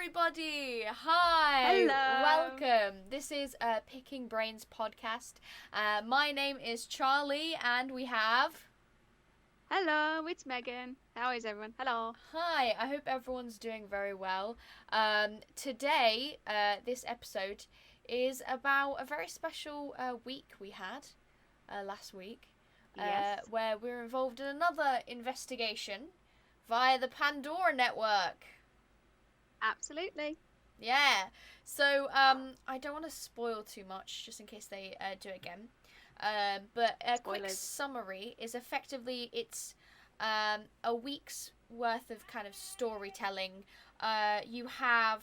everybody! Hi! Hello! Welcome! This is Picking Brains podcast. My name is Charlie, and we have... Hello, it's Megan. How is everyone? Hello. Hi, I hope everyone's doing very well. Today, this episode is about a very special week we had last week, Yes. where we were involved in another investigation via the Pandora Network. Absolutely. Yeah. So, I don't want to spoil too much, just in case they do it again. But a quick Spoilers. summary is effectively it's a week's worth of kind of storytelling. You have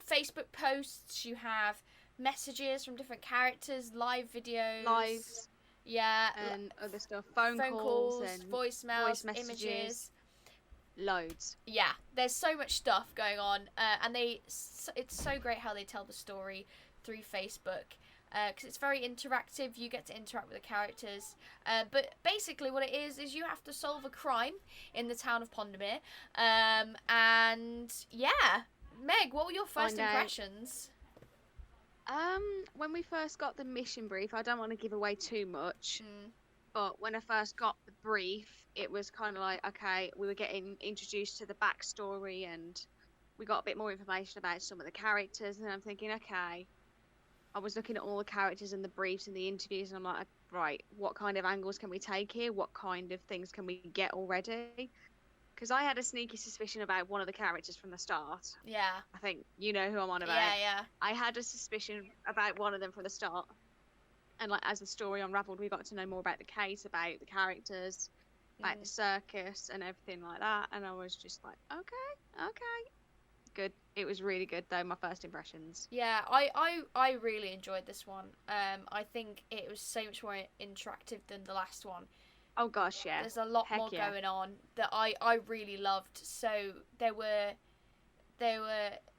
Facebook posts, you have messages from different characters, live videos. Lives. Yeah. And other stuff. Phone calls and voicemails, voice messages. images. Loads. Yeah, there's so much stuff going on, and it's so great how they tell the story through Facebook, because it's very interactive. You get to interact with the characters, but basically what it is you have to solve a crime in the town of Pondermere, and yeah, Meg, what were your first Find out. impressions? When we first got the mission brief, I don't want to give away too much, but when I first got the brief, it was kind of like, okay, we were getting introduced to the backstory and we got a bit more information about some of the characters, and I'm thinking, okay, I was looking at all the characters and the briefs and the interviews, and I'm like, right, what kind of angles can we take here? What kind of things can we get already? Because I had a sneaky suspicion about one of the characters from the start. Yeah. I think you know who I'm on about. Yeah. I had a suspicion about one of them from the start. And like as the story unraveled, we got to know more about the case, about the characters, about the circus and everything like that. And I was just like, okay. Good. It was really good though, my first impressions. Yeah, I really enjoyed this one. I think it was so much more interactive than the last one. Oh gosh, yeah. There's a lot Heck more yeah. going on that I really loved. So there were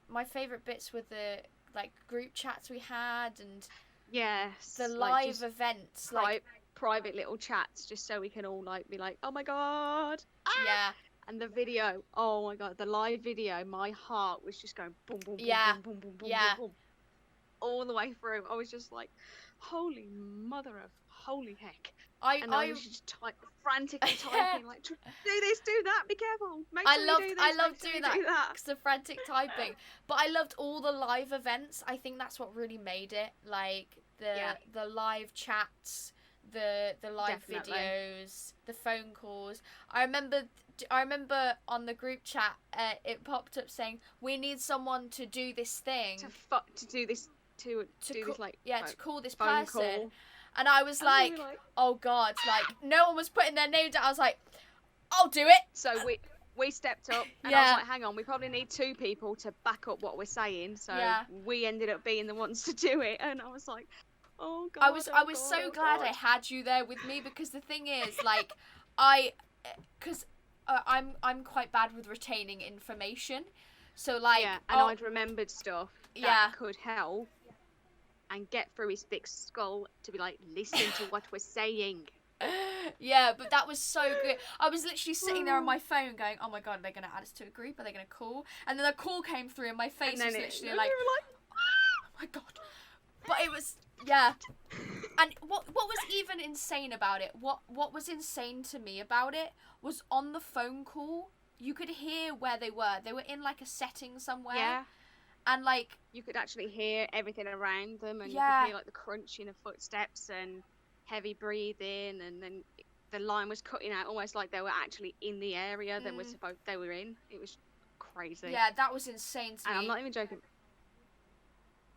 my favourite bits were the like group chats we had and Yes. the like, live just events. Like private little chats, just so we can all like be like, oh my god. yeah, And the video, oh my god, the live video, my heart was just going boom, boom, boom, Yeah. boom, boom, boom, boom, Yeah. boom, boom, all the way through. I was just like, holy mother of holy heck. And I was just frantically typing, like, do this, do that, be careful. Make sure you do this, I love make sure doing you that. do that. It's the frantic typing. But I loved all the live events. I think that's what really made it. Like the live chats, the live Definitely. videos, the phone calls. I remember on the group chat, it popped up saying we need someone to do this thing. To do this, to do this, like, to call this phone person. call. And I was And like, we were like, oh god, like no one was putting their name down. I was like, I'll do it. so we stepped up, and I Yeah. was like, hang on, we probably need two people to back up what we're saying. So Yeah. we ended up being the ones to do it, and I was like, oh god. I was so glad I had you there with me, because the thing is, like, I'm quite bad with retaining information, so like yeah, and I'd remembered stuff that Yeah. could help and get through his thick skull to be like, listen to what we're saying. yeah, but that was so good. I was literally sitting there on my phone going, oh my god, are they going to add us to a group? Are they going to call? And then a call came through and my face was literally like, oh my god. But it was, yeah. And what was even insane about it, what was insane to me about it, was on the phone call, you could hear where they were. They were in like a setting somewhere. Yeah, And like, you could actually hear everything around them, and you Yeah. could hear like the crunching of footsteps and heavy breathing, and then the line was cutting out almost like they were actually in the area that they were in. It was crazy. yeah, that was insane to And me. I'm not even joking.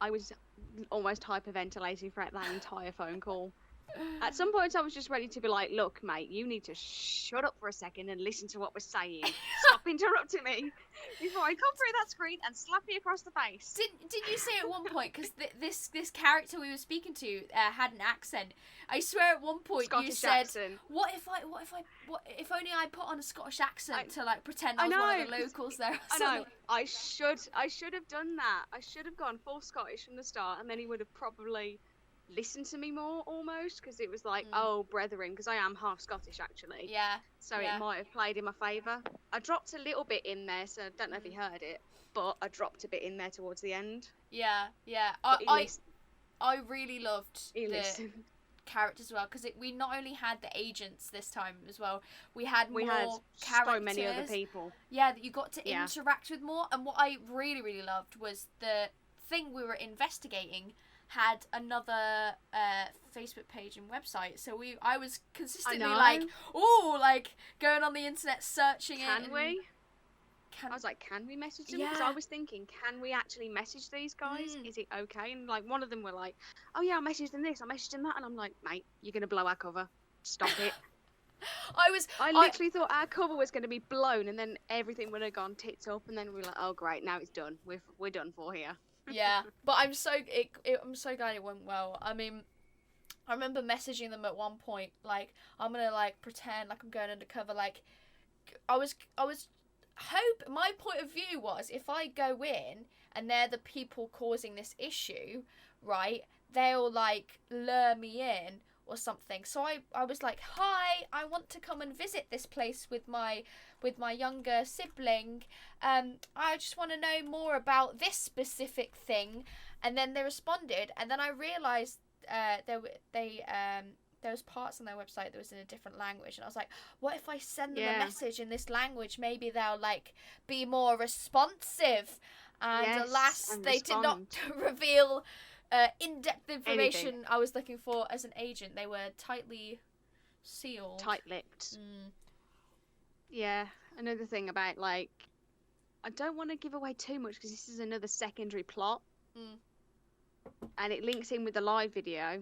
I was almost hyperventilating throughout that entire phone call. At some point, I was just ready to be like, look, mate, you need to shut up for a second and listen to what we're saying. Stop interrupting me before I come through that screen and slap you across the face. Didn't you say at one point, because this character we were speaking to had an accent? I swear at one point you Scottish said, accent. What if only I put on a Scottish accent to like pretend I I was one of know, the locals there? Or I something? know. I should have done that. I should have gone full Scottish from the start, and then he would have probably listen to me more almost, because it was like, oh, brethren, because I am half Scottish actually. Yeah. So it might have played in my favour. I dropped a little bit in there, so I don't know if he heard it, but I dropped a bit in there towards the end. Yeah. I really loved the characters as well, because we not only had the agents this time as well, we had more characters. So many other people. Yeah, that you got to interact with more. And what I really, really loved was the thing we were investigating had another Facebook page and website. So I was consistently like going on the internet searching it. Can we? I was like, can we message them? Because I was thinking, can we actually message these guys? Is it okay? And like one of them were like, oh yeah, I messaged them this, I messaged them that, and I'm like, mate, you're gonna blow our cover. Stop it. I literally thought our cover was gonna be blown, and then everything would have gone tits up, and then we were like, oh great, now it's done. We're done for here. Yeah, but I'm so glad it went well. I mean, I remember messaging them at one point, like, I'm gonna like pretend like I'm going undercover. Like, I was my point of view was, if I go in and they're the people causing this issue, right, they'll like lure me in or something. So I was like, hi, I want to come and visit this place with my younger sibling. I just want to know more about this specific thing. And then they responded, and then I realised there was parts on their website that was in a different language, and I was like, what if I send them a message in this language? Maybe they'll like be more responsive. And alas, they did not reveal in-depth information I was looking for as an agent. They were tightly sealed, tight-lipped. Yeah, another thing about, like, I don't want to give away too much because this is another secondary plot, and it links in with the live video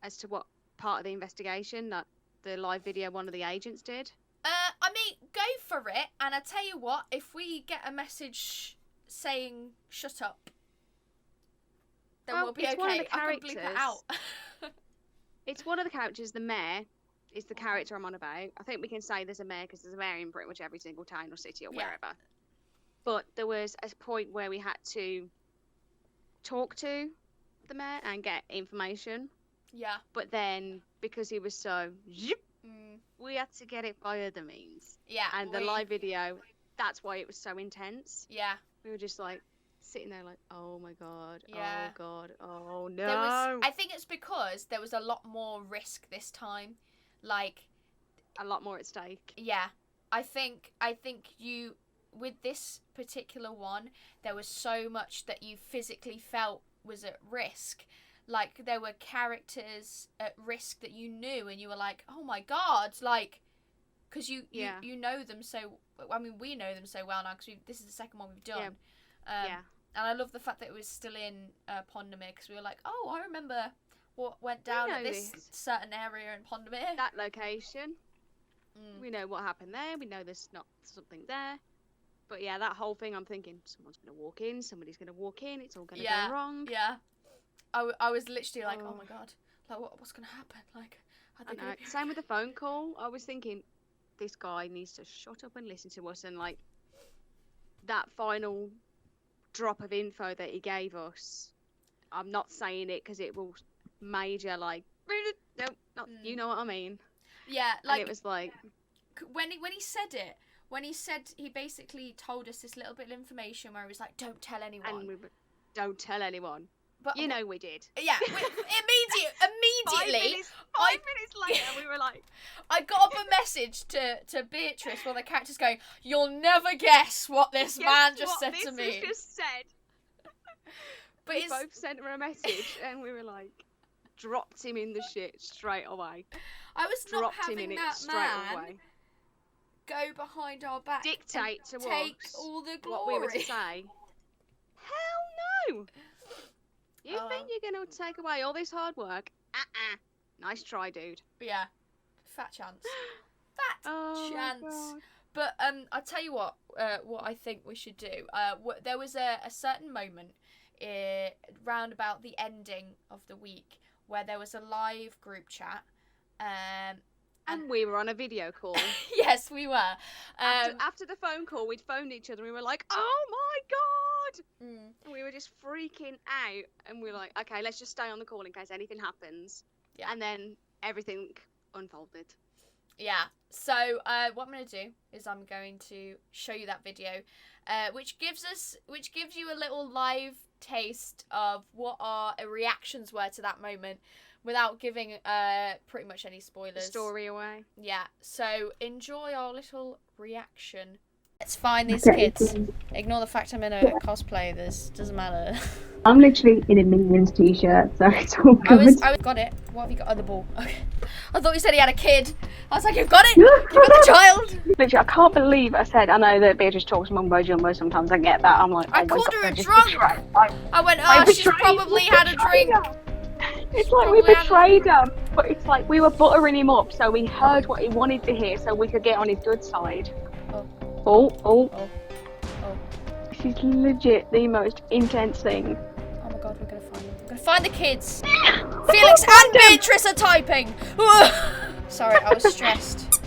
as to what part of the investigation that the live video one of the agents did. I mean, go for it, and I tell you what, if we get a message saying shut up, then we'll be okay. I can bleep it out. It's one of the characters, the mayor is the character I'm on about. I think we can say there's a mayor because there's a mayor in pretty much every single town or city or wherever. But there was a point where we had to talk to the mayor and get information. Yeah. But then, because he was so we had to get it by other means. Yeah. And the live video, that's why it was so intense. Yeah. We were just like sitting there like, oh my god, yeah. Oh god, oh no. I think it's because there was a lot more risk this time. Like, a lot more at stake. Yeah. I think you, with this particular one, there was so much that you physically felt was at risk. Like, there were characters at risk that you knew, and you were like, oh my god, like, because you know them so, I mean, we know them so well now, because this is the second one we've done. Yeah. And I love the fact that it was still in Pondermere, because we were like, oh, I remember what went down at this certain area in Pondermere. That location. We know what happened there. We know there's not something there. But yeah, that whole thing, I'm thinking, someone's going to walk in, somebody's going to walk in, it's all going to go wrong. Yeah. I was literally like, oh my god, like what's going to happen? Like, I know. Same with the phone call. I was thinking, this guy needs to shut up and listen to us. And like, that final drop of info that he gave us, I'm not saying it because it will major, like, no, not, you know what I mean. Yeah, like, and it was like, when he said it, he basically told us this little bit of information where he was like, don't tell anyone. And don't tell anyone. But you know we did. Yeah, immediately. 5 minutes later, we were like, I got up a message to Beatrice while the character's going, you'll never guess what this man just said to me. Just said. But we both sent her a message, and we were like, dropped him in the shit straight away. I was not having that man go behind our back, dictate to us, take all the glory. What we were to say. Hell no. You think you're going to take away all this hard work? Nice try, dude. Yeah. Fat chance. Fat chance. But I'll tell you what I think we should do. There was a certain moment round about the ending of the week where there was a live group chat. And we were on a video call. Yes, we were. After the phone call, we'd phoned each other and we were like, oh my god! We were just freaking out, and we were like, okay, let's just stay on the call in case anything happens. Yeah. And then everything unfolded. Yeah. So what I'm going to do is I'm going to show you that video, which gives you a little live taste of what our reactions were to that moment, without giving pretty much any spoilers. The story away. Yeah. So enjoy our little reaction. Let's find these kids. Ignore the fact I'm in a cosplay. This doesn't matter. I'm literally in a Minions t-shirt, so it's all good. I got it. What have you got on the ball? Okay. I thought you said he had a kid. I was like, you've got it. You've got the child. Literally, I can't believe I said. I know that Beatrice talks mumbo jumbo. Sometimes I get that. I'm like, I called her a drunk. I went, she's probably had a drink. It's like we betrayed him, but it's like we were buttering him up, so we heard what he wanted to hear, so we could get on his good side. Oh. This is legit the most intense thing. Oh my god, we're gonna find them. We're gonna find the kids. Felix and Beatrice are typing. Sorry, I was stressed.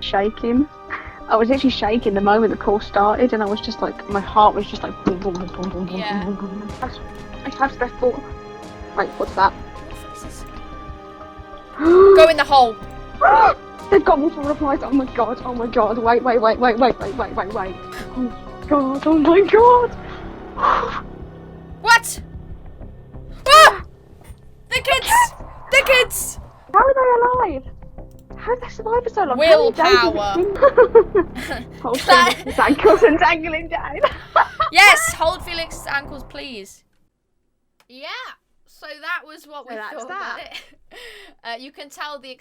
Shaking. I was actually shaking the moment the call started, and I was just like, my heart was just like boom, boom, boom, boom, boom, boom, Yeah. boom, boom, boom. I have the thought. Wait, what's that? Go in the hole. They've got multiple replies. Oh my god. Wait. Oh my god. What? Ah! The kids! How are they alive? How did they survive for so long? Willpower. Hold Felix's ankles and dangling down. Yes, hold Felix's ankles, please. Yeah. So that was what we thought about it. You can tell the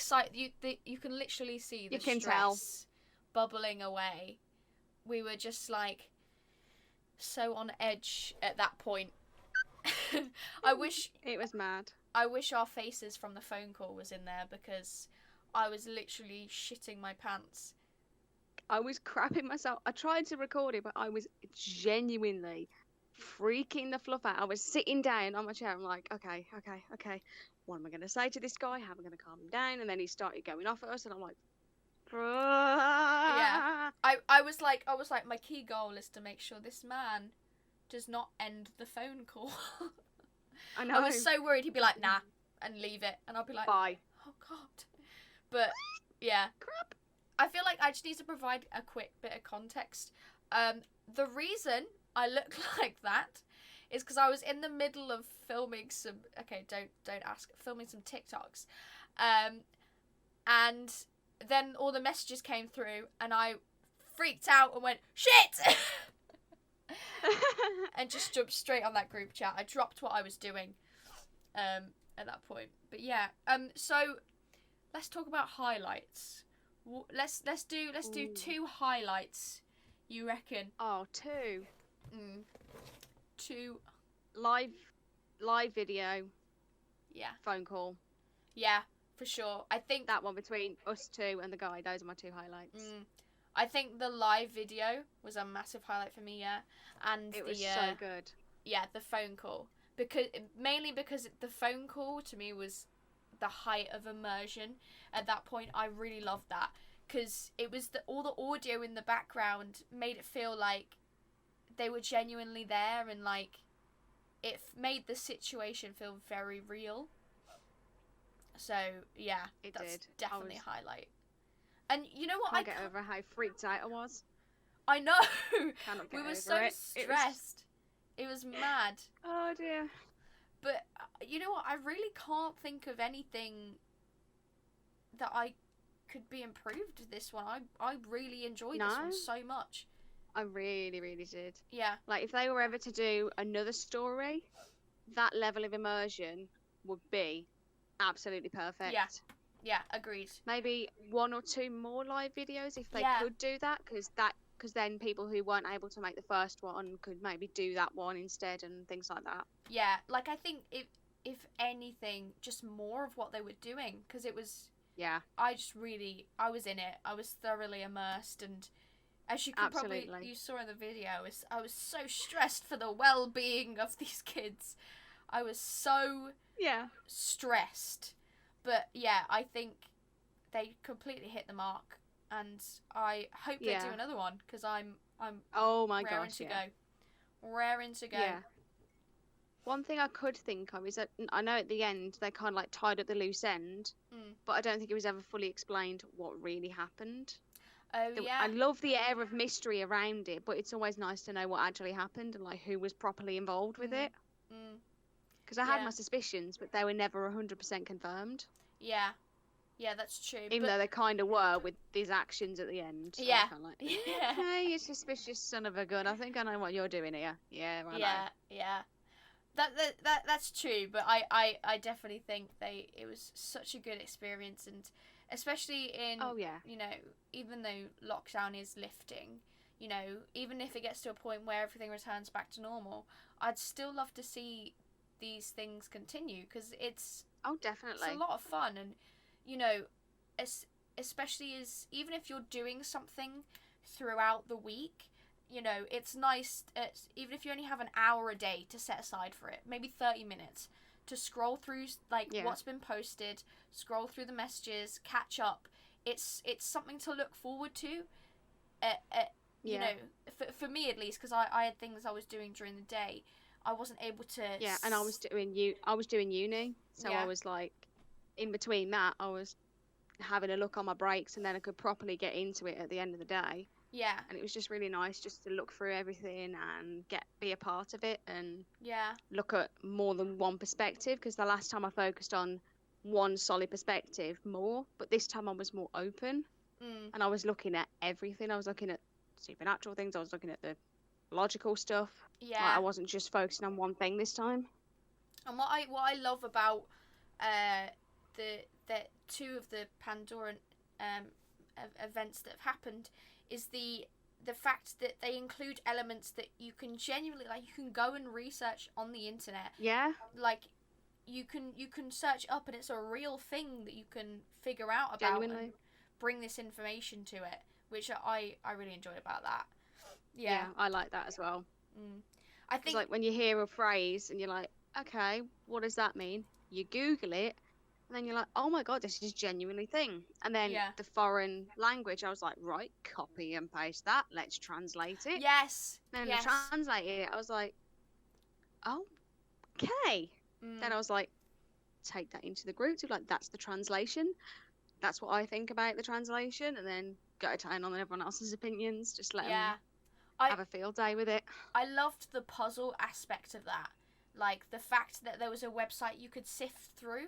you can literally see the stress bubbling away. We were just like so on edge at that point. I wish it was mad. I wish our faces from the phone call was in there, because I was literally shitting my pants. I was crapping myself. I tried to record it, but I was genuinely freaking the fluff out. I was sitting down on my chair. I'm like, okay. What am I going to say to this guy? How am I going to calm him down? And then he started going off at us, and I'm like, yeah. I was like, my key goal is to make sure this man does not end the phone call. I know. I was so worried he'd be like, nah, and leave it, and I'll be like, bye. Oh god. But yeah, Crap. I feel like I just need to provide a quick bit of context. The reason I look like that is because I was in the middle of filming some. Okay, don't ask. Filming some TikToks, and then all the messages came through, and I freaked out and went shit, and just jumped straight on that group chat. I dropped what I was doing, at that point. But yeah, so let's talk about highlights. Let's do 2 highlights. You reckon? Oh, 2. 2 live video. Yeah. Phone call. Yeah, for sure. I think that one between us 2 and the guy. Those are my 2 highlights. I think the live video was a massive highlight for me. Yeah, and it was so good. Yeah, the phone call, mainly because the phone call to me was the height of immersion. At that point, I really loved that, because it was all the audio in the background made it feel like they were genuinely there, and like it made the situation feel very real. So yeah, that's definitely a highlight. And you know what? I can't get over how freaked out I was. I know. We were so stressed. It was mad. Oh dear. But you know what? I really can't think of anything that I could be improved with this one. I really enjoyed this one so much. I really, really did. Yeah. Like, if they were ever to do another story, that level of immersion would be absolutely perfect. Yeah, agreed. Maybe 1 or 2 more live videos if they could do that, because then people who weren't able to make the first one could maybe do that one instead and things like that. Yeah, like I think if anything, just more of what they were doing, because it was. Yeah. I was in it. I was thoroughly immersed, and as you could you saw in the video, I was so stressed for the well-being of these kids. I was so stressed. But yeah, I think they completely hit the mark, and I hope they do another one, because I'm oh my raring gosh, to go. raring to go. Yeah. One thing I could think of is that I know at the end they kind of like tied up the loose end, but I don't think it was ever fully explained what really happened. Oh, yeah. I love the air of mystery around it, but it's always nice to know what actually happened and like who was properly involved with it. Because I had my suspicions, but they were never 100% confirmed. Yeah. Yeah, that's true. Even though they kind of were with these actions at the end. So Yeah. Kind of like, hey, you suspicious son of a gun. I think I know what you're doing here. Yeah, I know. Yeah. That's true, but I definitely think it was such a good experience, and especially in you know, even though lockdown is lifting, you know, even if it gets to a point where everything returns back to normal, I'd still love to see these things continue, because it's definitely it's a lot of fun. And you know, especially as even if you're doing something throughout the week, you know, it's nice, even if you only have an hour a day to set aside for it, maybe 30 minutes, to scroll through what's been posted, scroll through the messages, catch up. It's something to look forward to. You know, for me at least, because I had things I was doing during the day. I wasn't able to. Yeah, and I was doing uni, so I was like, in between that, I was having a look on my breaks, and then I could properly get into it at the end of the day. Yeah. And it was just really nice just to look through everything and be a part of it, and look at more than one perspective, because the last time I focused on one solid perspective more, but this time I was more open, and I was looking at everything. I was looking at supernatural things, I was looking at the logical stuff. Like, I wasn't just focusing on one thing this time. And what I love about the two of the Pandora events that have happened is the fact that they include elements that you can genuinely, like, you can go and research on the internet. Yeah. Like, you can search up, and it's a real thing that you can figure out about Genuinely. and bring this information to it, which I really enjoyed about that. Yeah, I like that as well. I think, like, when you hear a phrase and you're like, okay, what does that mean? You Google it, and then you're like, oh my god, this is genuinely a thing. And then the foreign language, I was like, right, copy and paste that. Let's translate it. Yes. Then I translated it. I was like, oh, okay. Then I was like, take that into the group. So like, that's the translation. That's what I think about the translation. And then go to town on everyone else's opinions. Just let them have a field day with it. I loved the puzzle aspect of that. Like, the fact that there was a website you could sift through.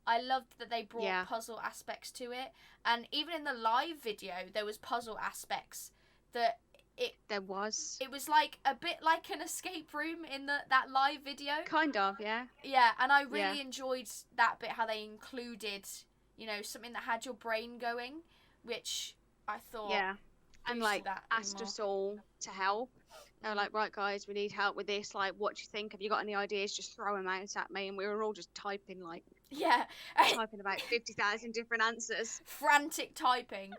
I loved that they brought puzzle aspects to it. And even in the live video, there was puzzle aspects that There was. It was like a bit like an escape room in that live video. Kind of, yeah. Yeah, and I really enjoyed that bit, how they included, you know, something that had your brain going, which I thought and like asked us all to help. They were like, right guys, we need help with this, like, what do you think, have you got any ideas, just throw them out at me. And we were all just typing typing about 50,000 different answers, frantic typing.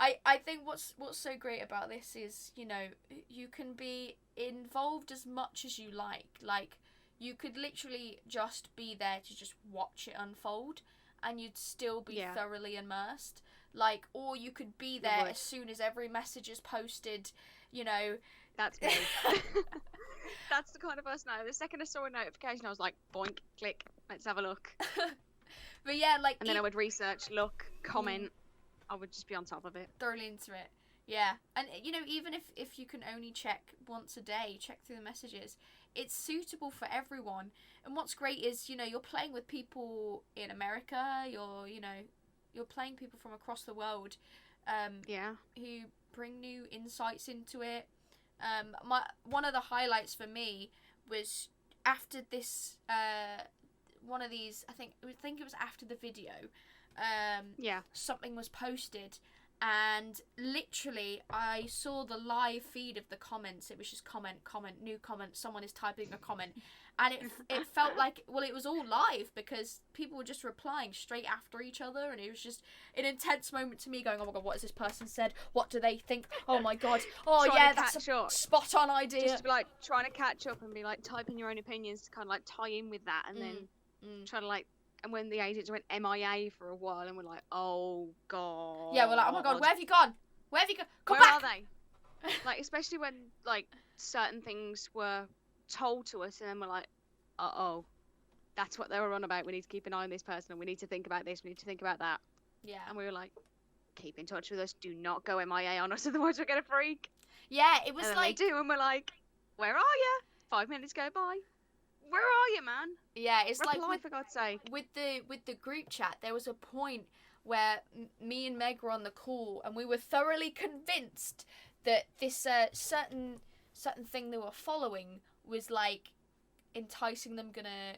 I think what's so great about this is, you know, you can be involved as much as you like you could literally just be there to just watch it unfold, and you'd still be thoroughly immersed. Like, or you could be there as soon as every message is posted, you know. That's me. That's the kind of person I am. The second I saw a notification, I was like, boink, click, let's have a look. But yeah, like, and then I would research, look, comment. I would just be on top of it. Thoroughly into it. Yeah. And, you know, even if you can only check once a day, check through the messages, it's suitable for everyone. And what's great is, you know, you're playing with people in America, you're playing people from across the world, who bring new insights into it. One of the highlights for me was after this, one of these, I think it was after the video, something was posted, and literally I saw the live feed of the comments. It was just comment, new comment, someone is typing a comment, and it felt like, well, it was all live because people were just replying straight after each other, and it was just an intense moment to me, going, oh my god, what has this person said, what do they think, oh my god, that's a spot on idea. Just to be like trying to catch up and be like typing your own opinions to kind of like tie in with that, and then try to like. And when the agents went MIA for a while, and we're like, oh god. Yeah, we're like, oh my god, where have you gone? Where have you gone? Come back. Where are they? Like, especially when, like, certain things were told to us, and then we're like, uh-oh, that's what they were on about. We need to keep an eye on this person, and we need to think about this, we need to think about that. Yeah. And we were like, keep in touch with us. Do not go MIA on us, otherwise we're going to freak. Yeah, it was and like... they do, and we're like, where are you? 5 minutes go by. Where are you, man? Yeah, it's Reply, like... for God's sake. With the group chat, there was a point where me and Meg were on the call, and we were thoroughly convinced that this certain thing they were following was like enticing them, gonna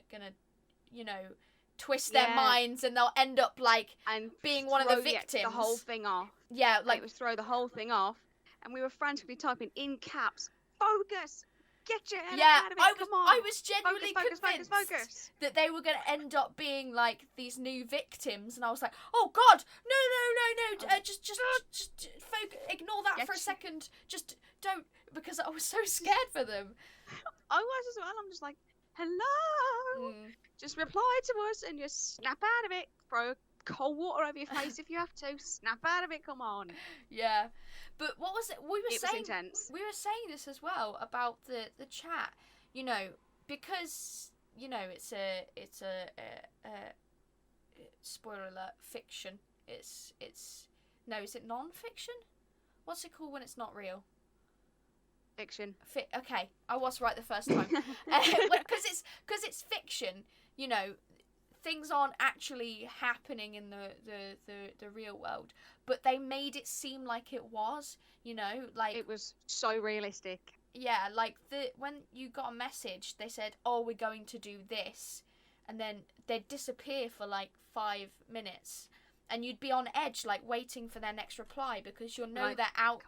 twist their minds, and they'll end up like and being one of the victims. The whole thing off. Yeah, like it was throw the whole thing off, and we were frantically typing in caps, focus, get your head out of it. Come on. I was genuinely convinced focus. that they were going to end up being like these new victims, and I was like, oh God, no, just focus, ignore that for a second, just don't, because I was so scared for them. I was as well. I'm just like, hello, just reply to us and just snap out of it. Throw cold water over your face if you have to. Snap out of it. Come on. Yeah, but what was it? It was intense. We were saying this as well about the chat. You know, because it's a spoiler alert, fiction. It's no, is it non-fiction? What's it called when it's not real? Fiction. Okay, I was right the first time. Because it's fiction. You know, things aren't actually happening in the real world, but they made it seem like it was. You know, like it was so realistic. Yeah, like when you got a message, they said, "Oh, we're going to do this," and then they'd disappear for like 5 minutes, and you'd be on edge, like waiting for their next reply, because you'll know they're out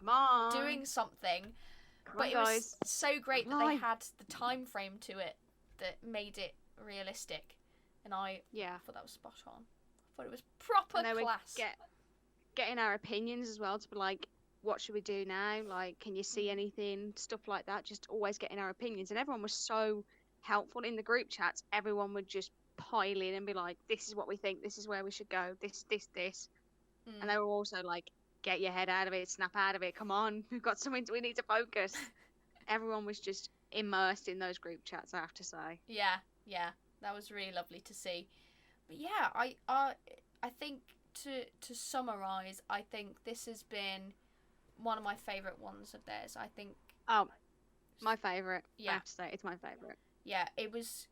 doing something. But it was so great that they had the time frame to it that made it realistic, and I thought that was spot on. I thought it was proper class. Getting our opinions as well, to be like, what should we do now? Like, can you see anything? Stuff like that. Just always getting our opinions, and everyone was so helpful in the group chats. Everyone would just pile in and be like, this is what we think. This is where we should go. This. And they were also like, get your head out of it, snap out of it, come on, we've got something, we need to focus. Everyone was just immersed in those group chats, I have to say. Yeah, that was really lovely to see. But yeah, I think to summarise, I think this has been one of my favourite ones of theirs. I think... Oh, my favourite. Yeah. I have to say, it's my favourite. Yeah, it was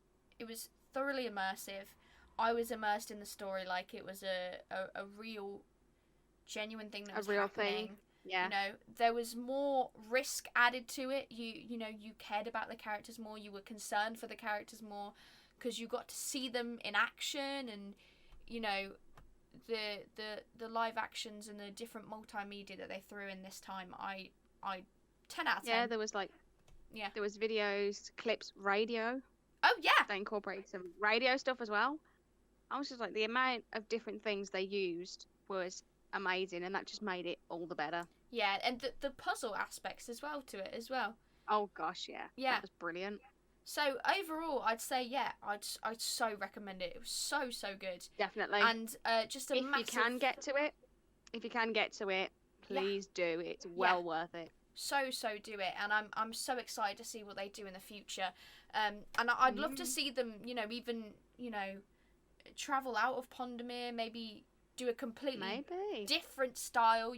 thoroughly immersive. I was immersed in the story like it was a real... genuine thing that was happening. Yeah. You know, there was more risk added to it. You cared about the characters more. You were concerned for the characters more, because you got to see them in action, and you know, the live actions and the different multimedia that they threw in this time. I 10 out of 10. Yeah, there was there was videos, clips, radio. Oh yeah. They incorporated some radio stuff as well. I was just like, the amount of different things they used was amazing, and that just made it all the better. Yeah, and the puzzle aspects as well to it as well. Oh gosh, yeah. That was brilliant. So overall, I'd say I'd so recommend it. It was so good. Definitely. And just a massive... if you can get to it, please do. It's well worth it. So do it, and I'm so excited to see what they do in the future. And I'd love to see them, even travel out of Pondermere, maybe do a completely different style.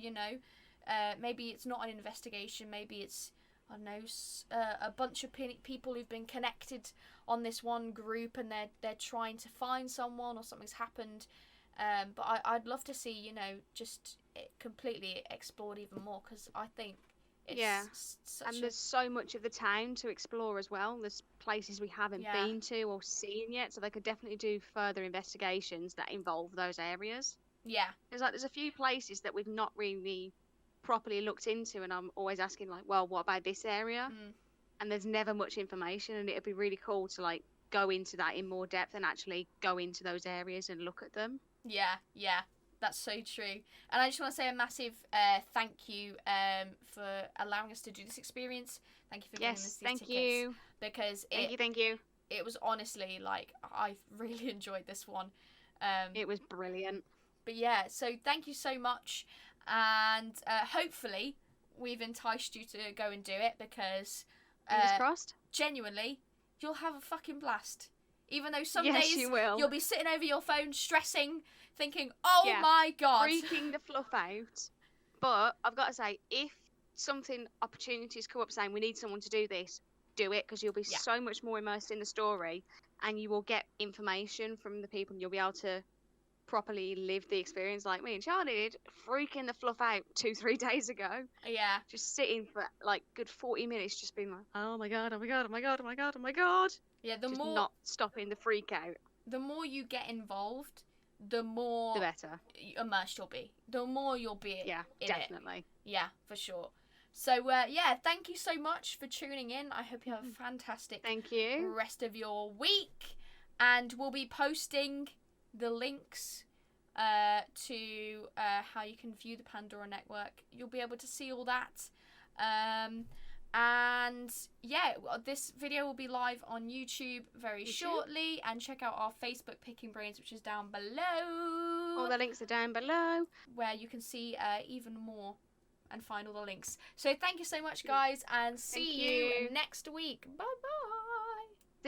Maybe it's not an investigation. Maybe it's, I don't know, a bunch of people who've been connected on this one group, and they're trying to find someone, or something's happened. But I'd love to see, just it completely explored even more, because I think it's and there's so much of the town to explore as well. There's places we haven't been to or seen yet, so they could definitely do further investigations that involve those areas. Yeah. There's a few places that we've not really properly looked into, and I'm always asking, like, well, what about this area? And there's never much information, and it'd be really cool to, like, go into that in more depth and actually go into those areas and look at them. Yeah, that's so true. And I just want to say a massive thank you for allowing us to do this experience. Thank you for giving us these tickets. Thank you. Because thank you. It was honestly, like, I really enjoyed this one. It was brilliant. But yeah, so thank you so much, and hopefully we've enticed you to go and do it, because Fingers crossed. genuinely, you'll have a fucking blast. Even though some Yes, days you will. you'll be sitting over your phone stressing, thinking, oh Yeah. my god. Freaking the fluff out. But I've got to say, if opportunities come up saying we need someone to do this, do it, because you'll be so much more immersed in the story, and you will get information from the people, and you'll be able to properly live the experience like me and Charlie did, freaking the fluff out 2-3 days ago. Yeah. Just sitting for like good 40 minutes, just being like, oh my god, oh my god, oh my god, oh my god, oh my god. Yeah, just not stopping the freak out. The more you get involved, the more the better immersed you'll be. The more you'll be in definitely. it. Yeah, for sure. So, thank you so much for tuning in. I hope you have a fantastic rest of your week. And we'll be posting the links to how you can view the Pandora Network. You'll be able to see all that. And yeah, this video will be live on YouTube very shortly. And check out our Facebook, Picking Brains, which is down below. All the links are down below, where you can see even more and find all the links. So thank you so much, guys, and see you next week. Bye bye.